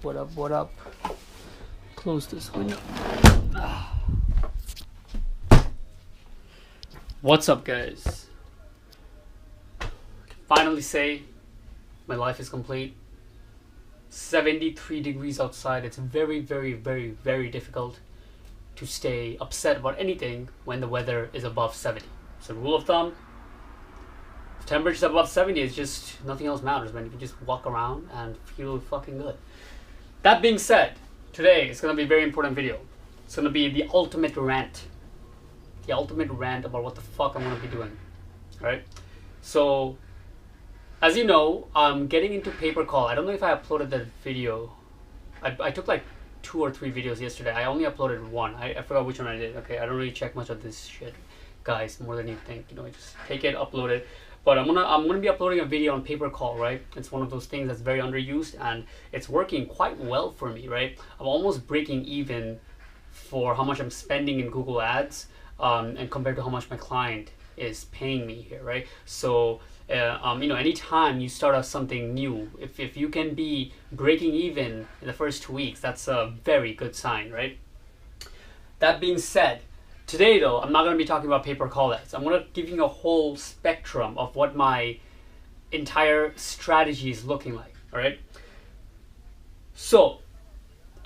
What up? What up? Close this window. What's up, guys? I can finally say my life is complete. 73 degrees outside. It's very, very, very, very difficult to stay upset about anything when the weather is above 70. So rule of thumb, if temperature's above 70, it's just nothing else matters, man. You can just walk around and feel fucking good. That being said, today is going to be a very important video. It's going to be the ultimate rant. The ultimate rant about what the fuck I'm going to be doing. Alright? So, as you know, I'm getting into pay-per-call. I don't know if I uploaded that video. I took like 2 or 3 videos yesterday. I only uploaded one. I forgot which one I did. Okay, I don't really check much of this shit, guys, more than you think. You know, I just take it, upload it. But I'm gonna be uploading a video on pay-per-call, right? It's one of those things that's very underused and it's working quite well for me, right? I'm almost breaking even for how much I'm spending in Google Ads, and compared to how much my client is paying me here, right? So, you know, anytime you start out something new, if you can be breaking even in the first 2 weeks, that's a very good sign, right? That being said, today though, I'm not going to be talking about pay-per-call ads. I'm going to give you a whole spectrum of what my entire strategy is looking like, all right? So,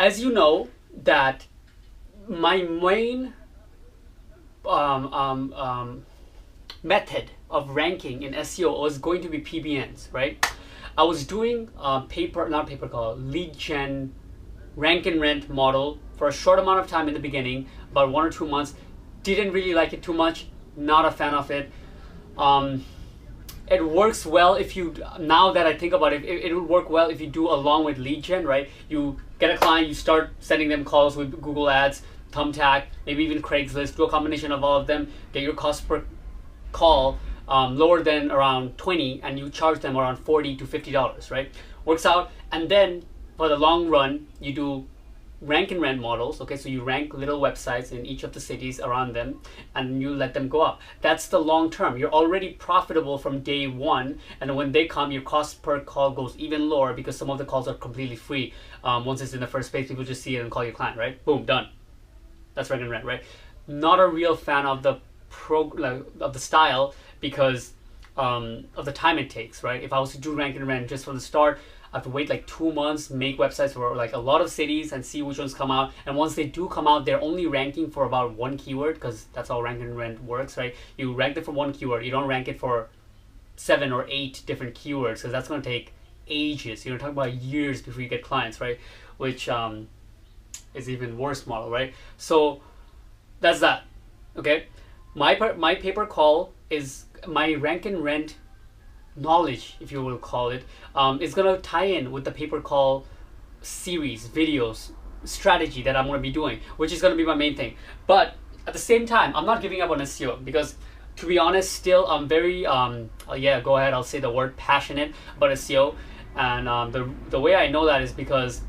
as you know, that my main method of ranking in SEO was going to be PBNs, right? I was doing lead gen rank and rent model for a short amount of time in the beginning, about 1 or 2 months. Didn't really like it too much, not a fan of it. It works well if you, now that I think about it, it would work well if you do along with lead gen, right? You get a client, you start sending them calls with Google Ads, Thumbtack, maybe even Craigslist, do a combination of all of them, get your cost per call lower than around 20 and you charge them around $40 to $50, right? Works out. And then for the long run, you do rank and rent models, okay? So you rank little websites in each of the cities around them and you let them go up. That's the long term. You're already profitable from day one, and when they come, your cost per call goes even lower because some of the calls are completely free. Once it's in the first page, people just see it and call your client, right? Boom, done. That's rank and rent, right? Not a real fan of the style because of the time it takes, right? If I was to do rank and rent just from the start, I have to wait like 2 months, make websites for like a lot of cities and see which ones come out. And once they do come out, they're only ranking for about 1 keyword because that's how rank and rent works, right? You rank it for 1 keyword. You don't rank it for 7 or 8 different keywords because that's going to take ages. You're talking about years before you get clients, right? Which is even worse model, right? So that's that, okay? My pay-per-call is my rank and rent knowledge, if you will call it, is going to tie in with the pay-per-call series, videos, strategy that I'm going to be doing, which is going to be my main thing. But at the same time, I'm not giving up on SEO because, to be honest, still I'm very, yeah, go ahead, I'll say the word passionate about SEO. And the way I know that is because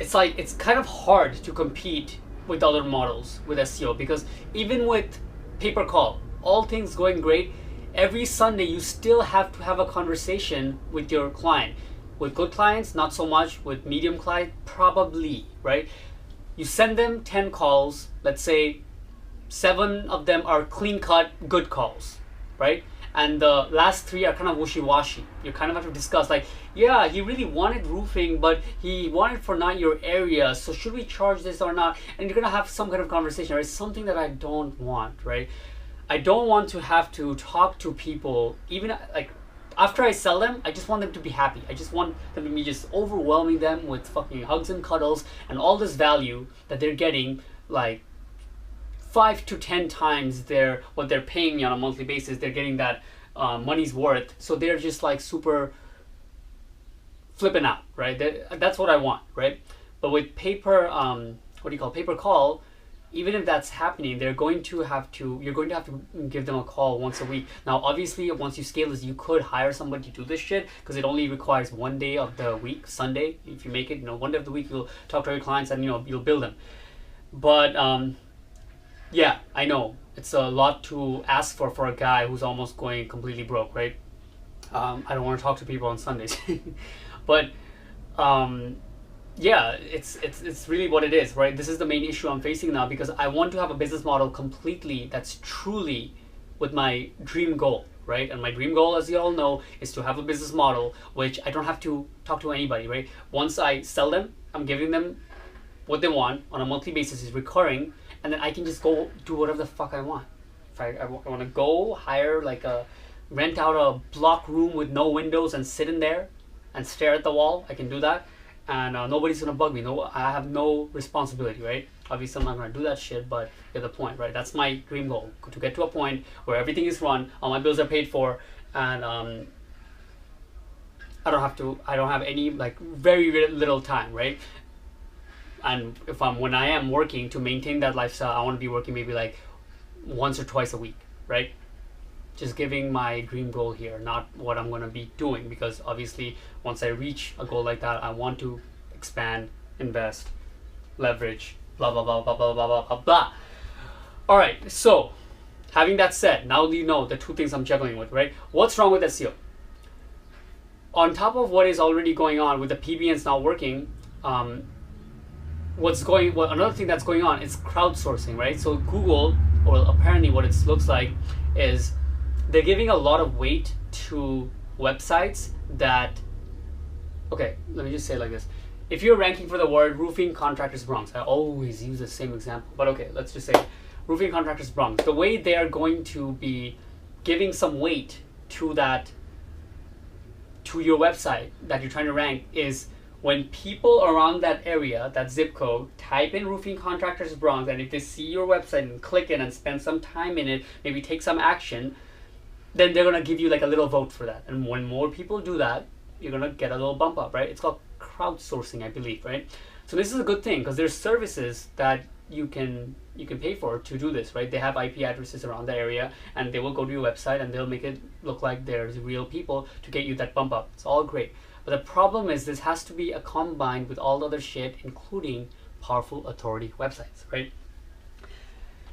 it's kind of hard to compete with other models with SEO, because even with pay-per-call, all things going great, every Sunday you still have to have a conversation with your client. With good clients, not so much. With medium client, probably, right? You send them 10 calls, let's say 7 of them are clean-cut good calls, right? And the last 3 are kind of wishy-washy. You kind of have to discuss, like, yeah, he really wanted roofing, but he wanted for not your area, so should we charge this or not? And you're gonna have some kind of conversation, right? Something that I don't want, right? I don't want to have to talk to people, even like after I sell them, I just want them to be happy. I just want them to be just overwhelming them with fucking hugs and cuddles and all this value that they're getting, like 5 to 10 times what they're paying me on a monthly basis. They're getting that money's worth. So they're just like super flipping out, right? That's what I want, right? But with pay-per-call, even if that's happening, you're going to have to give them a call once a week. Now, obviously, once you scale this, you could hire somebody to do this shit because it only requires 1 day of the week, Sunday. If you make it, 1 day of the week, you'll talk to your clients and you'll bill them. But yeah, I know it's a lot to ask for a guy who's almost going completely broke, right? I don't want to talk to people on Sundays, but yeah, it's really what it is, right? This is the main issue I'm facing now, because I want to have a business model completely that's truly with my dream goal, right? And my dream goal, as you all know, is to have a business model which I don't have to talk to anybody, right? Once I sell them, I'm giving them what they want on a monthly basis, is recurring, and then I can just go do whatever the fuck I want. If I want to go hire rent out a block room with no windows and sit in there and stare at the wall, I can do that, and nobody's gonna bug me. No, I have no responsibility, right? Obviously, I'm not gonna do that shit, but you get the point, right? That's my dream goal, to get to a point where everything is run, all my bills are paid for, and I don't have any, like, very little time, right? And when I am working to maintain that lifestyle, I want to be working maybe like once or twice a week, right? Just giving my dream goal here, not what I'm going to be doing, because obviously once I reach a goal like that, I want to expand, invest, leverage, blah blah blah blah blah blah blah blah blah. All right, so having that said, now you know the two things I'm juggling with, right? What's wrong with SEO? On top of what is already going on with the PBNs not working, another thing that's going on is crowdsourcing, right? So Google, or apparently what it looks like, is they're giving a lot of weight to websites that, okay, let me just say it like this. If you're ranking for the word roofing contractors Bronx, I always use the same example, but okay, let's just say roofing contractors Bronx. The way they are going to be giving some weight to that, to your website that you're trying to rank, is when people around that area, that zip code, type in roofing contractors Bronx, and if they see your website and click it and spend some time in it, maybe take some action, then they're gonna give you like a little vote for that. And when more people do that, you're gonna get a little bump up, right? It's called crowdsourcing, I believe, right? So this is a good thing, because there's services that you can pay for to do this, right? They have IP addresses around the area, and they will go to your website and they'll make it look like there's real people to get you that bump up. It's all great. But the problem is this has to be combined with all the other shit, including powerful authority websites, right?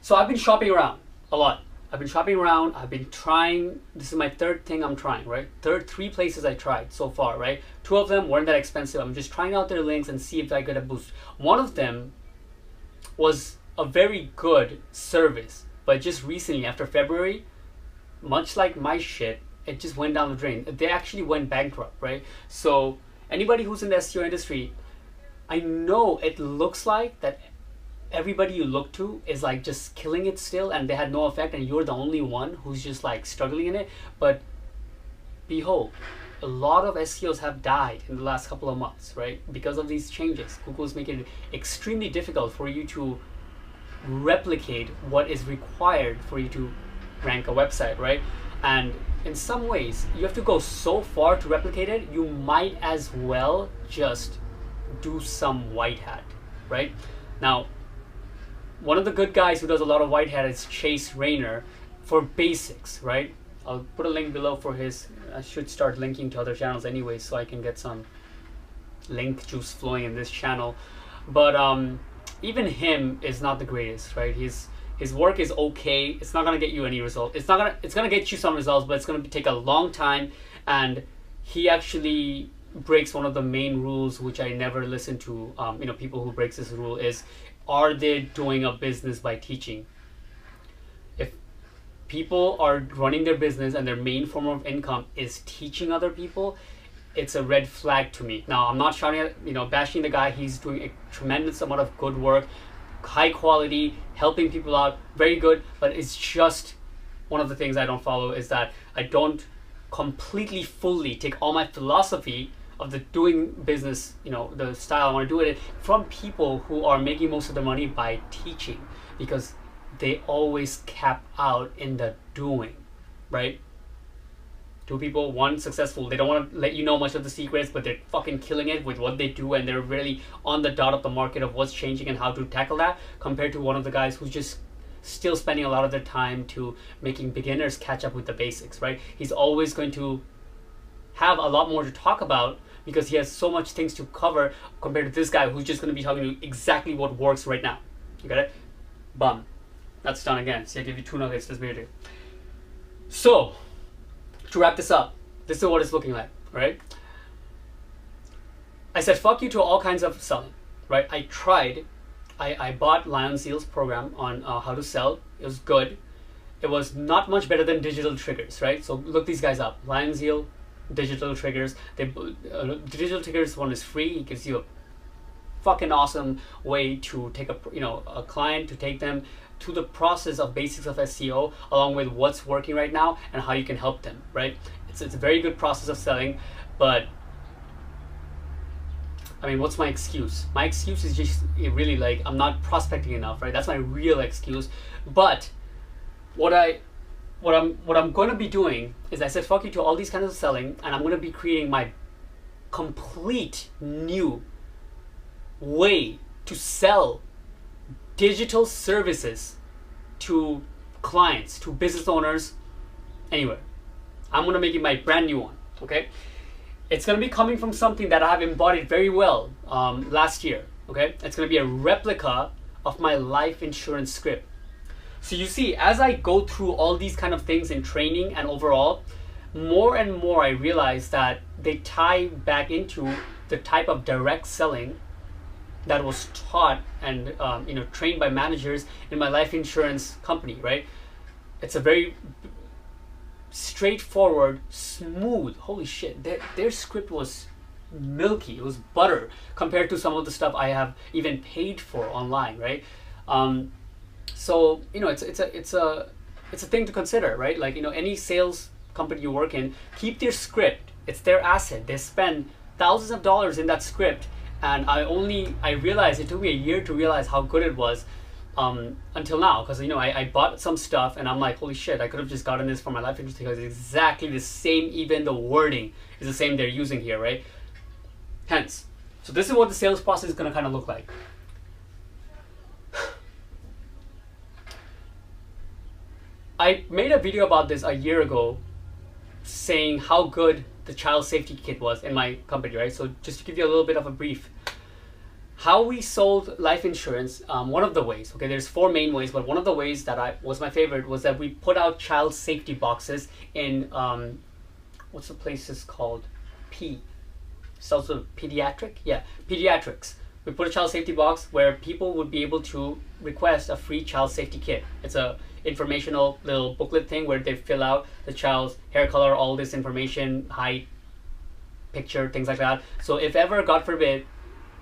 So I've been shopping around a lot. I've been trying, this is my third thing I'm trying, right? Three places I tried so far, right? Two of them weren't that expensive. I'm just trying out their links and see if I get a boost. One of them was a very good service, but just recently, after February, much like my shit, it just went down the drain. They actually went bankrupt, right? So anybody who's in the SEO industry, I know it looks like that everybody you look to is like just killing it still, and they had no effect, and you're the only one who's just like struggling in it. But behold, a lot of SEOs have died in the last couple of months, right? Because of these changes. Google's making it extremely difficult for you to replicate what is required for you to rank a website, right? And in some ways, you have to go so far to replicate it, you might as well just do some white hat, right? Now, one of the good guys who does a lot of white hat is Chase Rayner for basics, right? I'll put a link below for his. I should start linking to other channels anyway, so I can get some link juice flowing in this channel. But even him is not the greatest, right? His work is okay. It's not gonna get you any result. It's gonna get you some results, but it's gonna take a long time. And he actually breaks one of the main rules, which I never listen to. People who breaks this rule is, are they doing a business by teaching? If people are running their business and their main form of income is teaching other people, it's a red flag to me. Now, I'm not shouting at, bashing the guy. He's doing a tremendous amount of good work, high quality, helping people out, very good. But it's just one of the things I don't follow, is that I don't completely fully take all my philosophy of the doing business, the style I want to do it from people who are making most of their money by teaching, because they always cap out in the doing, right? Two people, one successful, they don't want to let you know much of the secrets, but they're fucking killing it with what they do, and they're really on the dot of the market of what's changing and how to tackle that, compared to one of the guys who's just still spending a lot of their time to making beginners catch up with the basics, right? He's always going to have a lot more to talk about, because he has so much things to cover compared to this guy who's just going to be telling you exactly what works right now. You got it? Bum. That's done again. See, I give you 2 nuggets this video. So, to wrap this up, this is what it's looking like, right? I said fuck you to all kinds of selling, right? I tried. I bought Lion Zeal's program on how to sell. It was good. It was not much better than Digital Triggers, right? So look these guys up. Lion Zeal, Digital Triggers. Digital Triggers one is free. It gives you a fucking awesome way to take a client, to take them to the process of basics of SEO, along with what's working right now and how you can help them, right? It's a very good process of selling, but I mean, what's my excuse? My excuse is just really like I'm not prospecting enough, right? That's my real excuse. But what I'm going to be doing is I said fuck you to all these kinds of selling, and I'm going to be creating my complete new way to sell digital services to clients, to business owners, anywhere. I'm going to make it my brand new one, okay? It's going to be coming from something that I have embodied very well last year, okay? It's going to be a replica of my life insurance script. So you see, as I go through all these kind of things in training and overall, more and more I realize that they tie back into the type of direct selling that was taught and trained by managers in my life insurance company, right? It's a very straightforward, smooth, holy shit, their script was milky, it was butter compared to some of the stuff I have even paid for online, right? So it's a thing to consider, right? Like, any sales company you work in, keep their script. It's their asset. They spend thousands of dollars in that script, and I realized it took me a year to realize how good it was until now, because I bought some stuff and I'm like, holy shit, I could have just gotten this for my life insurance because it's exactly the same, even the wording is the same they're using here, right? Hence, so this is what the sales process is going to kind of look like. I made a video about this a year ago saying how good the child safety kit was in my company, right? So just to give you a little bit of a brief, how we sold life insurance, one of the ways, okay, there's 4 main ways, but one of the ways that was my favorite was that we put out child safety boxes in, what's the place is called? It's also pediatric? Yeah, pediatrics. We put a child safety box where people would be able to request a free child safety kit. It's a informational little booklet thing where they fill out the child's hair color, all this information, height, picture, things like that. So if ever, God forbid,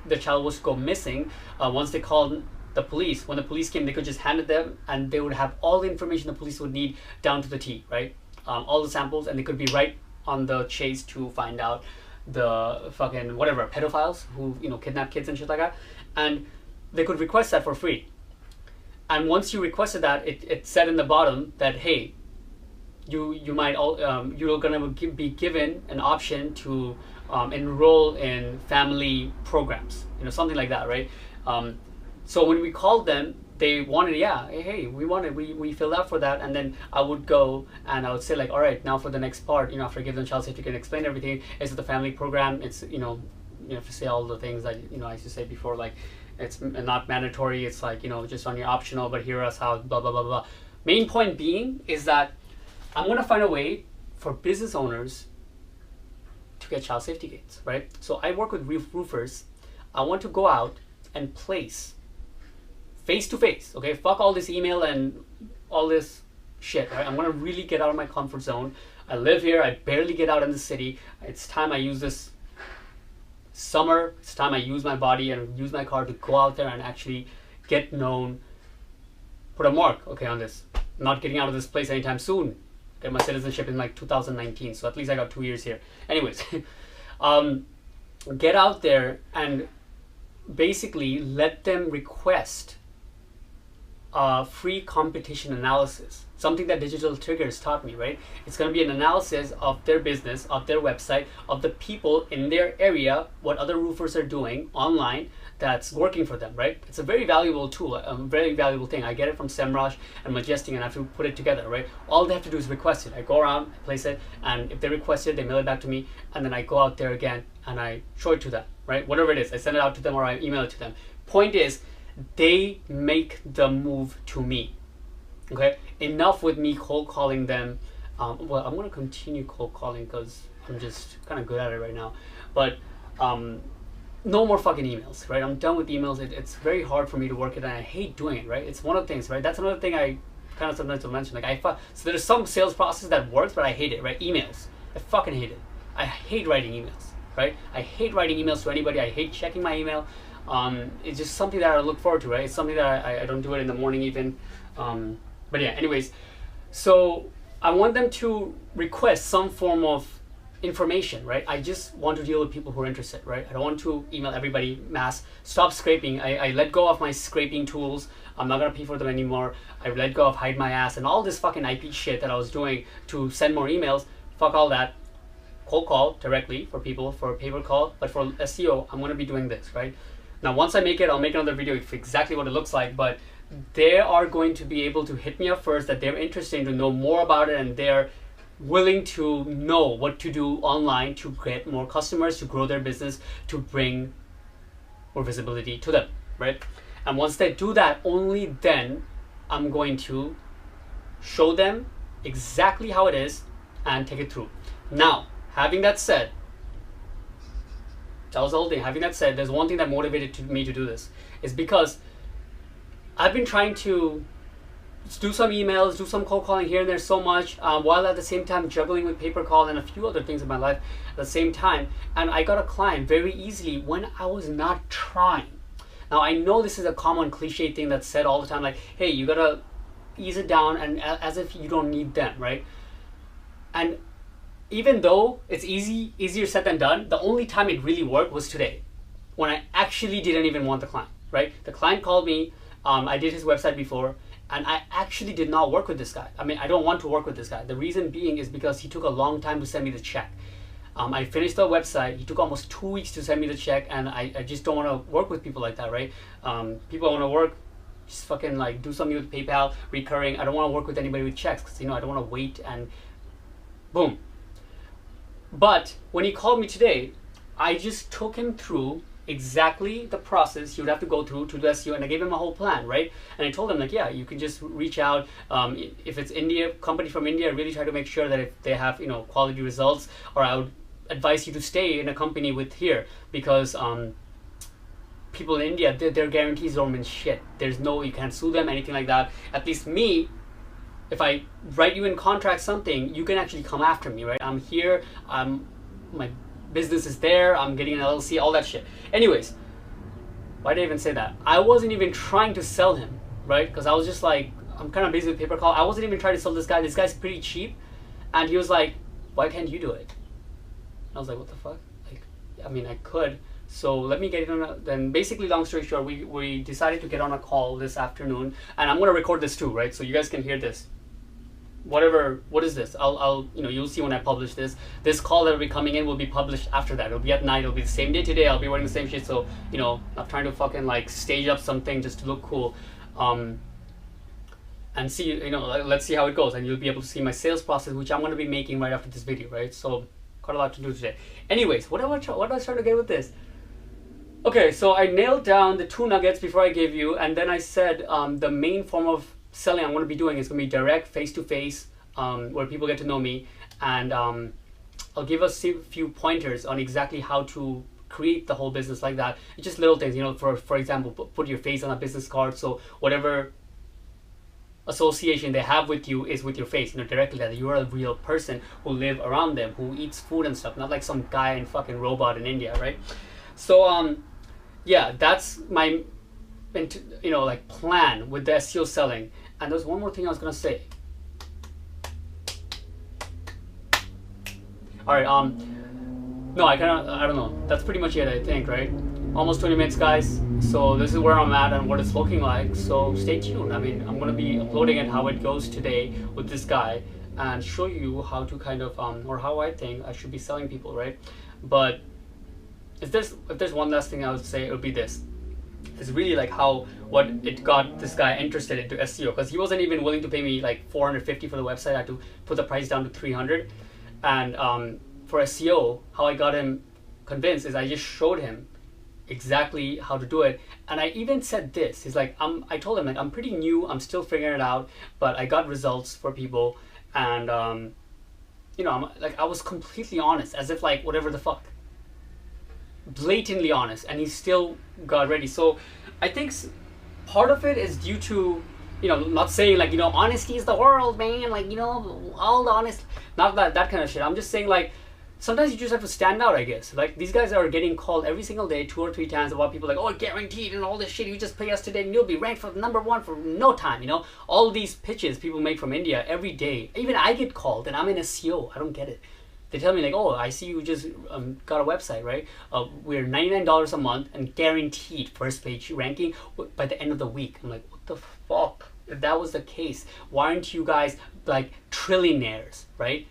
the child was to go missing, once they called the police, when the police came, they could just hand it them and they would have all the information the police would need down to the T, right? All the samples, and they could be right on the chase to find out the fucking whatever pedophiles who kidnap kids and shit like that, and they could request that for free. And once you requested that, it said in the bottom that, hey, you're gonna be given an option to enroll in family programs, something like that, right? So when we called them, they wanted, hey, we filled out for that, and then I would go and I would say like, all right, now for the next part, after I give them child safety, you can explain everything. It's the family program. It's you have to say all the things that I used to say before, like it's not mandatory. It's like just on your optional, but here is how blah blah blah blah. Main point being is that I'm gonna find a way for business owners to get child safety gates, right? So I work with roofers. I want to go out and place face to face, okay? Fuck all this email and all this shit, right? I'm gonna really get out of my comfort zone. I live here, I barely get out in the city. It's time I use this summer, it's time I use my body and use my car to go out there and actually get known, put a mark, okay, on this. I'm not getting out of this place anytime soon. Get my citizenship in like 2019, so at least I got 2 years here. Anyways, get out there and basically let them request free competition analysis, something that Digital Triggers taught me, right? It's going to be an analysis of their business, of their website, of the people in their area, what other roofers are doing online that's working for them, right? It's a very valuable tool, a very valuable thing. I get it from SEMrush and Majestic, and I have to put it together, right? All they have to do is request it. I go around, I place it, and if they request it, they mail it back to me, and then I go out there again and I show it to them, right? Whatever it is, I send it out to them or I email it to them. Point is, they make the move to me, okay? Enough with me cold calling them. Well, I'm gonna continue cold calling because I'm just kind of good at it right now. But no more fucking emails, right? I'm done with emails. It's very hard for me to work it, and I hate doing it, right? It's one of the things, right? That's another thing I kind of sometimes will mention. Like so there's some sales process that works, but I hate it, right? Emails, I fucking hate it. I hate writing emails, right? I hate writing emails to anybody. I hate checking my email. It's just something that I look forward to, right? It's something that I don't do it in the morning even. But yeah, anyways, so I want them to request some form of information, right? I just want to deal with people who are interested, right? I don't want to email everybody mass. Stop scraping. I let go of my scraping tools. I'm not gonna pay for them anymore. I let go of hide my ass and all this fucking IP shit that I was doing to send more emails. Fuck all that. Cold call directly for people for a paper call, but for SEO, I'm gonna be doing this, right? Now, once I make it, I'll make another video for exactly what it looks like, but they are going to be able to hit me up first, that they're interested to know more about it, and they're willing to know what to do online to get more customers, to grow their business, to bring more visibility to them, right? And once they do that, only then I'm going to show them exactly how it is and take it through. Now, having that said, that was the whole thing. Having that said, there's one thing that motivated me to do this, is because I've been trying to do some emails, do some cold calling here and there so much, while at the same time juggling with paper call and a few other things in my life at the same time. And I got a client very easily when I was not trying. Now, I know this is a common cliche thing that's said all the time, like, hey, you gotta ease it down, and as if you don't need them, right? And even though it's easier said than done, the only time it really worked was today, when I actually didn't even want the client, right? The client called me, I did his website before, and I actually did not work with this guy. I mean, I don't want to work with this guy. The reason being is because he took a long time to send me the check. I finished the website, he took almost 2 weeks to send me the check, and I just don't want to work with people like that, right? People want to work, just fucking like do something with PayPal, recurring. I don't want to work with anybody with checks, because, you know, I don't want to wait and boom. But when he called me today, I just took him through exactly the process he would have to go through to do SEO, and I gave him a whole plan, right? And I told him, like, yeah, you can just reach out. If it's India, company from India, really try to make sure that if they have, you know, quality results, or I would advise you to stay in a company with here, because people in India, their guarantees don't mean shit. There's no, you can't sue them, anything like that. At least me, if I write you in contract something, you can actually come after me, right? I'm here, my business is there, I'm getting an LLC, all that shit. Anyways, why did I even say that? I wasn't even trying to sell him, right? Because I was just like, I'm kind of busy with paper call. I wasn't even trying to sell this guy. This guy's pretty cheap. And he was like, why can't you do it? I was like, what the fuck? Like, I mean, I could. So let me get it on a, then basically, long story short, we decided to get on a call this afternoon, and I'm going to record this too, right? So you guys can hear this. Whatever, what is this? I'll you know, you'll see when I publish this. This call that will be coming in will be published after that. It'll be at night. It'll be the same day today. I'll be wearing the same shit. So, you know, not trying to fucking like stage up something just to look cool. And see, you know, let's see how it goes. And you'll be able to see my sales process, which I'm going to be making right after this video, right? So, got a lot to do today. Anyways, what was I trying to get with this? Okay, so I nailed down the 2 nuggets before I gave you, and then I said the main form of selling I'm going to be doing is going to be direct, face-to-face, where people get to know me, and I'll give us a few pointers on exactly how to create the whole business like that. It's just little things, you know, for example, put your face on a business card, so whatever association they have with you is with your face, you know, directly, that you're a real person who live around them, who eats food and stuff, not like some guy and fucking robot in India, right? So yeah, that's my, you know, like, plan with the SEO selling. And there's one more thing I was gonna say. All right, no, I don't know. That's pretty much it, I think, right? Almost 20 minutes, guys. So this is where I'm at and what it's looking like. So stay tuned. I mean, I'm gonna be uploading it how it goes today with this guy, and show you how to kind of, or how I think I should be selling people, right? But if there's one last thing I would say, it would be this. It's really like what it got this guy interested into SEO, because he wasn't even willing to pay me like $450 for the website. I had to put the price down to $300. And for SEO, how I got him convinced is I just showed him exactly how to do it. And I even said this. He's like, I told him, like, I'm pretty new, I'm still figuring it out, but I got results for people. And you know, I was completely honest, as if like, whatever the fuck. blatantly honest, and he still got ready. So I think part of it is due to, not saying like, honesty is the world, man, like, all the honest, not that kind of shit. I'm just saying like, sometimes you just have to stand out, I guess. Like, these guys are getting called every single day 2 or 3 times about people like, oh, guaranteed and all this shit, you just pay us today and you'll be ranked for #1 for no time, all these pitches people make from India every day. Even I get called and I'm in SEO. I don't get it. They tell me like, oh, I see you just got a website, right? We're $99 a month and guaranteed first page ranking by the end of the week. I'm like, what the fuck? If that was the case, why aren't you guys like trillionaires, right?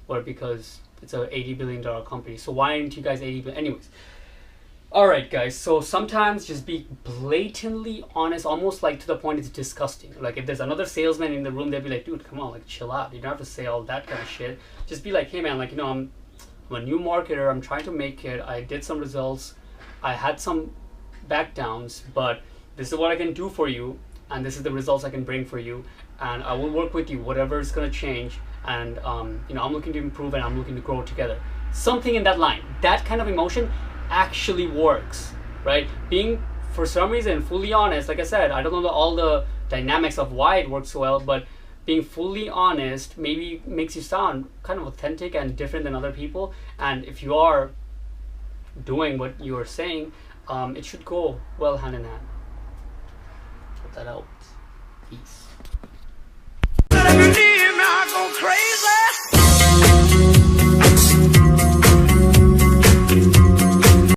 Or because it's a $80 billion company. So why aren't you guys 80 billion? Anyways. Alright guys, so sometimes just be blatantly honest, almost like to the point it's disgusting. Like if there's another salesman in the room, they'd be like, dude, come on, like chill out. You don't have to say all that kind of shit. Just be like, hey man, like, I'm a new marketer, I'm trying to make it, I did some results, I had some back downs, but this is what I can do for you, and this is the results I can bring for you, and I will work with you, whatever is gonna change, and I'm looking to improve and I'm looking to grow together. Something in that line. That kind of emotion actually works, right? Being, for some reason, fully honest, like I said, I don't know all the dynamics of why it works so well, but being fully honest maybe makes you sound kind of authentic and different than other people. And if you are doing what you're saying, it should go well hand in hand. Put that out. Peace. Crazy.